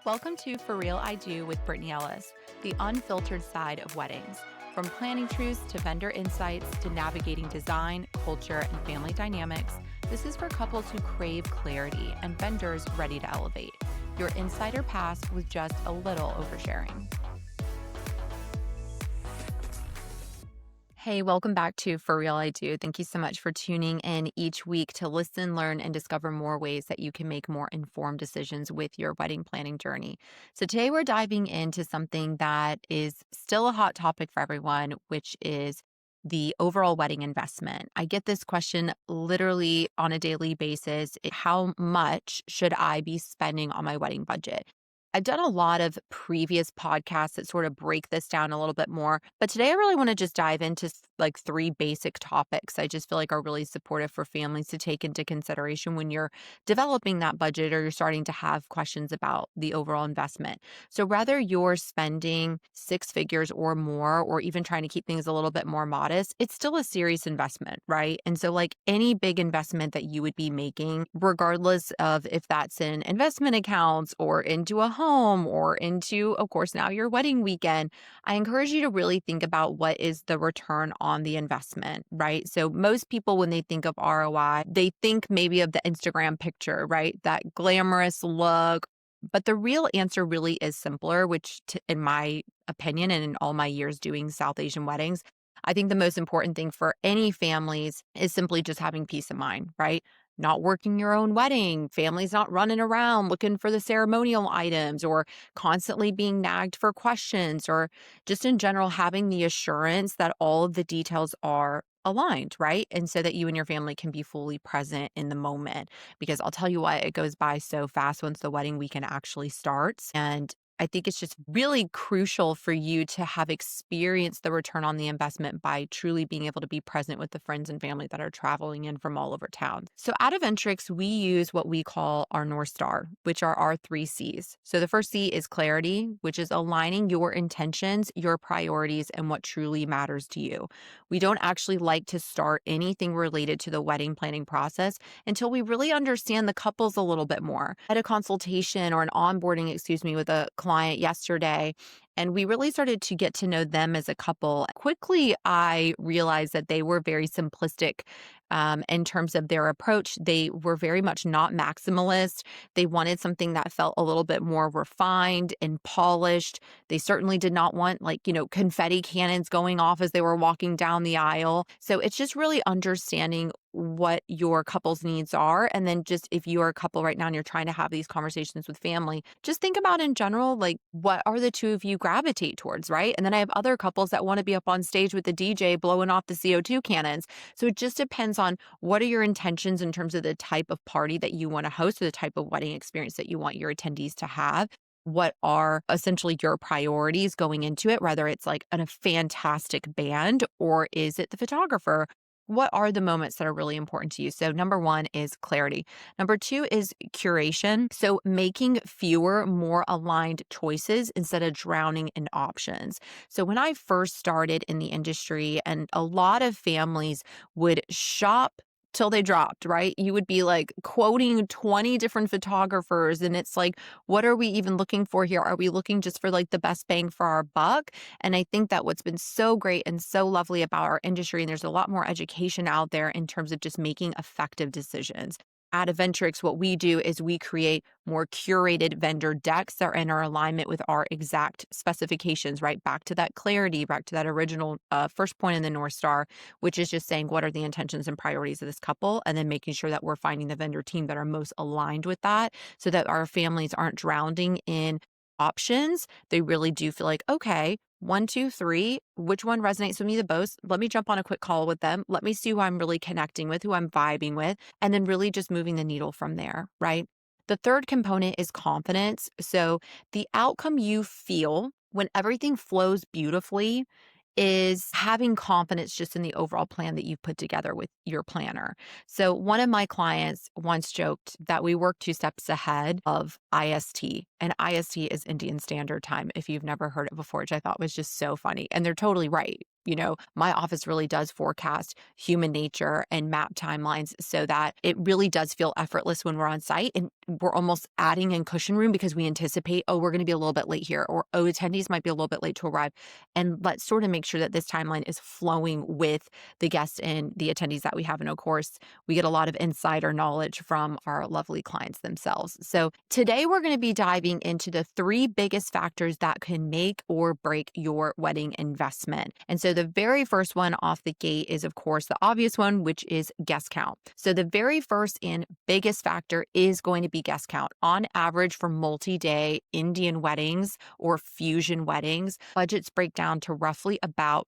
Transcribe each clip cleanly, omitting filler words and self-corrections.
Welcome to For Real I Do with Brittany Ellis, the unfiltered side of weddings. From planning truths to vendor insights to navigating design, culture, and family dynamics, this is for couples who crave clarity and vendors ready to elevate. Your insider pass with just a little oversharing. Hey, welcome back to For Real I Do. Thank you so much for tuning in each week to listen, learn, and discover more ways that you can make more informed decisions with your wedding planning journey. So today we're diving into something that is still a hot topic for everyone, which is the overall wedding investment. I get this question literally on a daily basis. How much should I be spending on my wedding budget? I've done a lot of previous podcasts that sort of break this down a little bit more, but today I really want to just dive into like three basic topics I just feel like are really supportive for families to take into consideration when you're developing that budget or you're starting to have questions about the overall investment. So whether you're spending six figures or more, or even trying to keep things a little bit more modest, it's still a serious investment, right? And so like any big investment that you would be making, regardless of if that's in investment accounts or into a home or into, of course, now your wedding weekend, I encourage you to really think about what is the return on the investment, right? So most people, when they think of ROI, they think maybe of the Instagram picture, right? That glamorous look. But the real answer really is simpler, which in my opinion, and in all my years doing South Asian weddings, I think the most important thing for any families is simply just having peace of mind, right? Not working your own wedding, families not running around looking for the ceremonial items or constantly being nagged for questions, or just in general having the assurance that all of the details are aligned, right? And so that you and your family can be fully present in the moment. Because I'll tell you what, it goes by so fast once the wedding weekend actually starts. And I think it's just really crucial for you to have experienced the return on the investment by truly being able to be present with the friends and family that are traveling in from all over town. So at Eventrics, we use what we call our North Star, which are our 3 C's. So the first C is clarity, which is aligning your intentions, your priorities, and what truly matters to you. We don't actually like to start anything related to the wedding planning process until we really understand the couples a little bit more. I had a consultation or an onboarding, with a client yesterday, and we really started to get to know them as a couple. Quickly, I realized that they were very simplistic in terms of their approach. They were very much not maximalist. They wanted something that felt a little bit more refined and polished. They certainly did not want confetti cannons going off as they were walking down the aisle. So it's just really understanding what your couple's needs are. And then just if you're a couple right now and you're trying to have these conversations with family, just think about in general, like what are the two of you gravitate towards, right? And then I have other couples that want to be up on stage with the DJ blowing off the CO2 cannons. So it just depends on what are your intentions in terms of the type of party that you want to host or the type of wedding experience that you want your attendees to have. What are essentially your priorities going into it, whether it's like a fantastic band or is it the photographer? What are the moments that are really important to you? So number one is clarity. Number two is curation. So making fewer, more aligned choices instead of drowning in options. So when I first started in the industry, and a lot of families would shop till they dropped, right? You would be like quoting 20 different photographers. And it's like, what are we even looking for here? Are we looking just for like the best bang for our buck? And I think that what's been so great and so lovely about our industry, and there's a lot more education out there in terms of just making effective decisions. At Eventrics, what we do is we create more curated vendor decks that are in our alignment with our exact specifications, right? Back to that clarity, back to that original first point in the North Star, which is just saying what are the intentions and priorities of this couple, and then making sure that we're finding the vendor team that are most aligned with that so that our families aren't drowning in options. They really do feel like, okay, 1, 2, 3, which one resonates with me the most? Let me jump on a quick call with them. Let me see who I'm really connecting with, who I'm vibing with, and then really just moving the needle from there, right? The third component is confidence. So the outcome you feel when everything flows beautifully is having confidence just in the overall plan that you've put together with your planner. So one of my clients once joked that we work 2 steps ahead of IST, and IST is Indian Standard Time, if you've never heard it before, which I thought was just so funny. And they're totally right. My office really does forecast human nature and map timelines so that it really does feel effortless when we're on site. And we're almost adding in cushion room because we anticipate, oh, we're going to be a little bit late here, or oh, attendees might be a little bit late to arrive. And let's sort of make sure that this timeline is flowing with the guests and the attendees that we have. And of course, we get a lot of insider knowledge from our lovely clients themselves. So today we're going to be diving into the three biggest factors that can make or break your wedding investment. And so the very first one off the gate is, of course, the obvious one, which is guest count. So the very first and biggest factor is going to be guest count. On average, for multi-day Indian weddings or fusion weddings, budgets break down to roughly about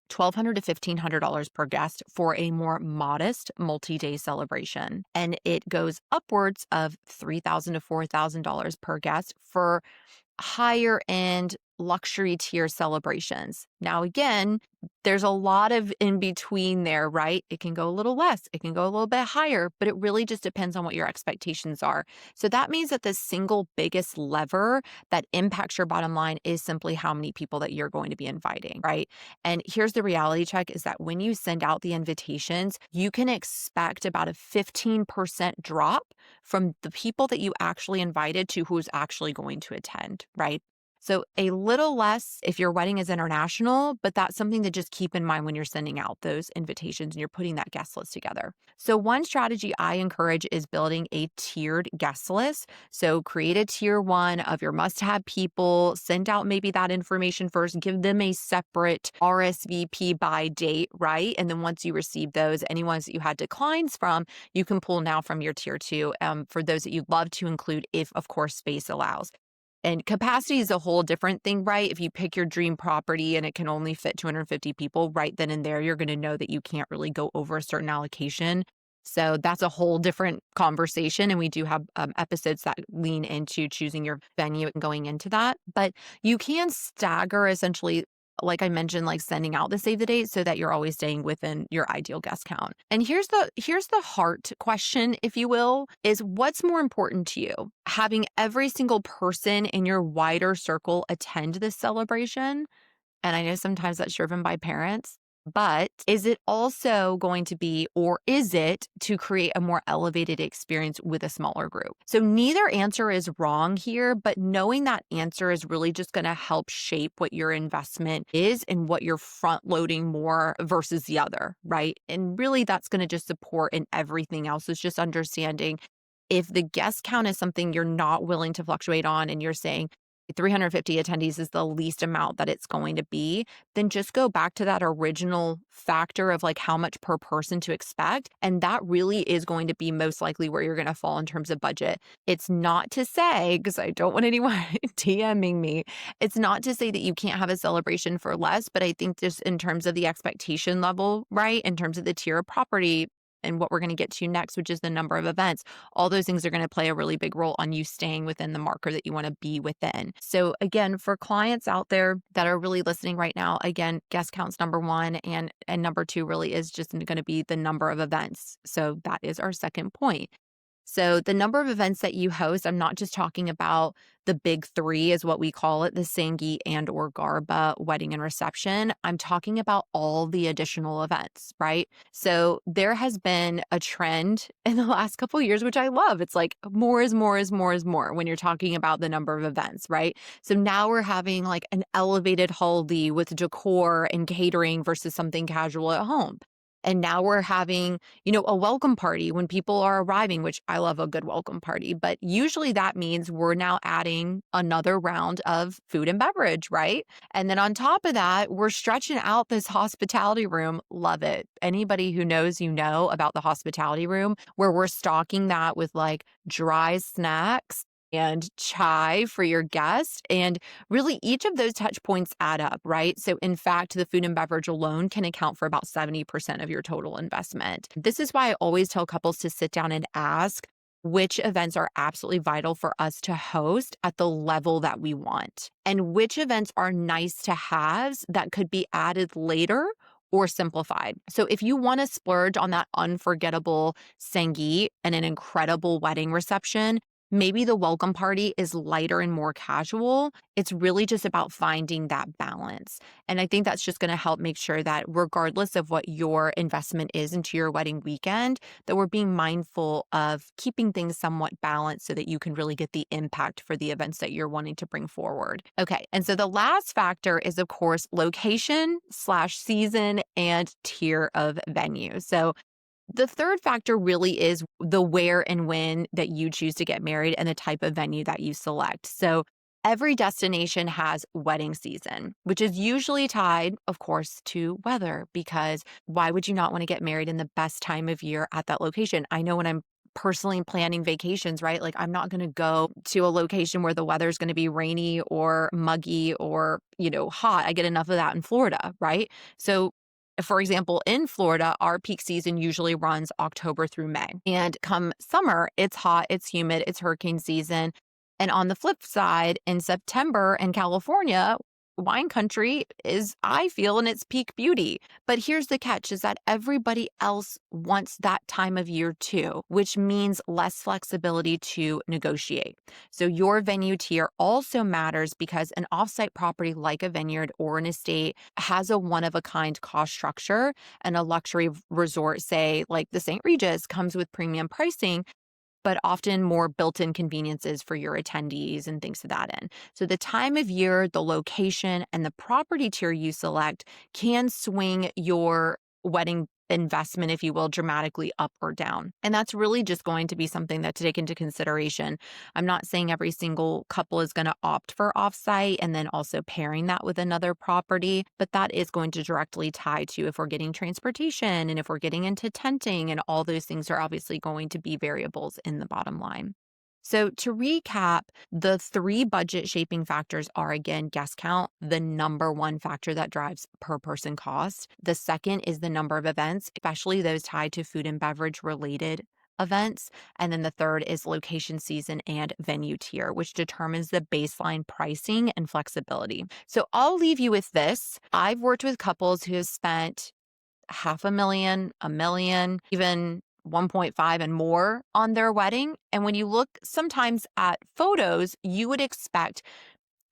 $1,200 to $1,500 per guest for a more modest multi-day celebration. And it goes upwards of $3,000 to $4,000 per guest for higher end luxury tier celebrations. Now, again, there's a lot of in between there, right? It can go a little less, it can go a little bit higher, but it really just depends on what your expectations are. So that means that the single biggest lever that impacts your bottom line is simply how many people that you're going to be inviting, right? And here's the reality check is that when you send out the invitations, you can expect about a 15% drop from the people that you actually invited to who's actually going to attend, right? So a little less if your wedding is international, but that's something to just keep in mind when you're sending out those invitations and you're putting that guest list together. So one strategy I encourage is building a tiered guest list. So create a tier one of your must-have people, send out maybe that information first, give them a separate RSVP by date, right? And then once you receive those, any ones that you had declines from, you can pull now from your tier two for those that you'd love to include if, of course, space allows. And capacity is a whole different thing, right? If you pick your dream property and it can only fit 250 people, right then and there, you're going to know that you can't really go over a certain allocation. So that's a whole different conversation. And we do have episodes that lean into choosing your venue and going into that. But you can stagger essentially, like I mentioned, like sending out the save the date so that you're always staying within your ideal guest count. And here's the heart question, if you will, is what's more important to you? Having every single person in your wider circle attend this celebration? And I know sometimes that's driven by parents, but is it also going to be, or is it to create a more elevated experience with a smaller group? So neither answer is wrong here, but knowing that answer is really just going to help shape what your investment is and what you're front loading more versus the other, right? And really that's going to just support in everything else is just understanding if the guest count is something you're not willing to fluctuate on and you're saying, 350 attendees is the least amount that it's going to be, then just go back to that original factor of like how much per person to expect. And that really is going to be most likely where you're going to fall in terms of budget. It's not to say, because I don't want anyone DMing me, it's not to say that you can't have a celebration for less, but I think just in terms of the expectation level, right? In terms of the tier of property, and what we're going to get to next, which is the number of events. All those things are going to play a really big role on you staying within the marker that you want to be within. So again, for clients out there that are really listening right now, again, guest count's number one and number two really is just going to be the number of events. So that is our second point. So the number of events that you host, I'm not just talking about the big three is what we call it, the Sangeet and or Garba wedding and reception. I'm talking about all the additional events, right? So there has been a trend in the last couple of years, which I love. It's like more is more is more is more when you're talking about the number of events, right? So now we're having like an elevated haldi with decor and catering versus something casual at home. And now we're having, a welcome party when people are arriving, which I love a good welcome party. But usually that means we're now adding another round of food and beverage, right? And then on top of that, we're stretching out this hospitality room. Love it. Anybody who knows, about the hospitality room, where we're stocking that with like dry snacks and chai for your guest. And really each of those touch points add up, right? So in fact, the food and beverage alone can account for about 70% of your total investment. This is why I always tell couples to sit down and ask which events are absolutely vital for us to host at the level that we want, and which events are nice to haves that could be added later or simplified. So if you want to splurge on that unforgettable Sangeet and an incredible wedding reception, maybe the welcome party is lighter and more casual. It's really just about finding that balance. And I think that's just going to help make sure that regardless of what your investment is into your wedding weekend, that we're being mindful of keeping things somewhat balanced so that you can really get the impact for the events that you're wanting to bring forward. Okay. And so the last factor is, of course, location/season and tier of venue. So the third factor really is the where and when that you choose to get married and the type of venue that you select. So every destination has wedding season, which is usually tied, of course, to weather, because why would you not want to get married in the best time of year at that location? I know when I'm personally planning vacations, right? Like I'm not going to go to a location where the weather is going to be rainy or muggy or, hot. I get enough of that in Florida, right? So for example, in Florida, our peak season usually runs October through May. And come summer, it's hot, it's humid, it's hurricane season. And on the flip side, in September in California, wine country is, I feel, in its peak beauty. But here's the catch is that everybody else wants that time of year too, which means less flexibility to negotiate. So your venue tier also matters because an offsite property like a vineyard or an estate has a one-of-a-kind cost structure, and a luxury resort, say like the St. Regis, comes with premium pricing but often more built-in conveniences for your attendees and things to that end. So the time of year, the location, and the property tier you select can swing your wedding investment, if you will, dramatically up or down. And that's really just going to be something that to take into consideration. I'm not saying every single couple is going to opt for offsite and then also pairing that with another property, but that is going to directly tie to if we're getting transportation and if we're getting into tenting, and all those things are obviously going to be variables in the bottom line. So to recap, the three budget shaping factors are, again, guest count, the number one factor that drives per person cost. The second is the number of events, especially those tied to food and beverage related events. And then the third is location, season, and venue tier, which determines the baseline pricing and flexibility. So I'll leave you with this. I've worked with couples who have spent $500,000, $1 million, even 1.5 and more on their wedding. And when you look sometimes at photos, you would expect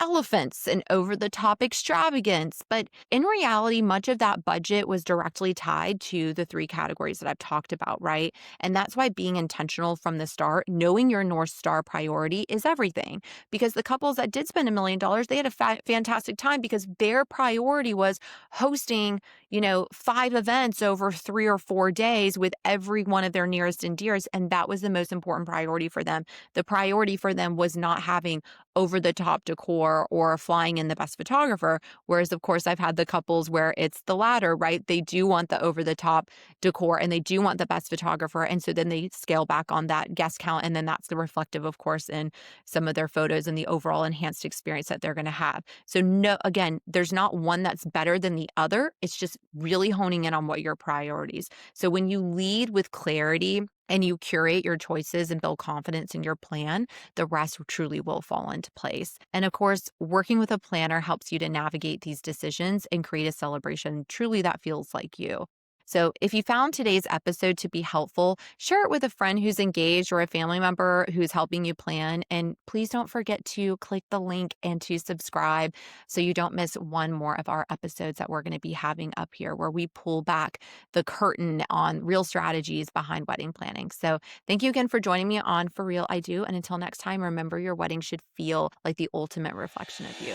elephants and over-the-top extravagance. But in reality, much of that budget was directly tied to the three categories that I've talked about, right? And that's why being intentional from the start, knowing your North Star priority is everything. Because the couples that did spend $1 million, they had a fantastic time because their priority was hosting, 5 events over 3 or 4 days with every one of their nearest and dearest. And that was the most important priority for them. The priority for them was not having over-the-top decor or flying in the best photographer. Whereas, of course, I've had the couples where it's the latter, right? They do want the over-the-top decor and they do want the best photographer. And so then they scale back on that guest count. And then that's the reflective, of course, in some of their photos and the overall enhanced experience that they're going to have. So no, again, there's not one that's better than the other. It's just really honing in on what your priorities. So when you lead with clarity and you curate your choices and build confidence in your plan, the rest truly will fall into place. And of course, working with a planner helps you to navigate these decisions and create a celebration truly that feels like you. So if you found today's episode to be helpful, share it with a friend who's engaged or a family member who's helping you plan. And please don't forget to click the link and to subscribe so you don't miss one more of our episodes that we're going to be having up here, where we pull back the curtain on real strategies behind wedding planning. So thank you again for joining me on For Real I Do. And until next time, remember your wedding should feel like the ultimate reflection of you.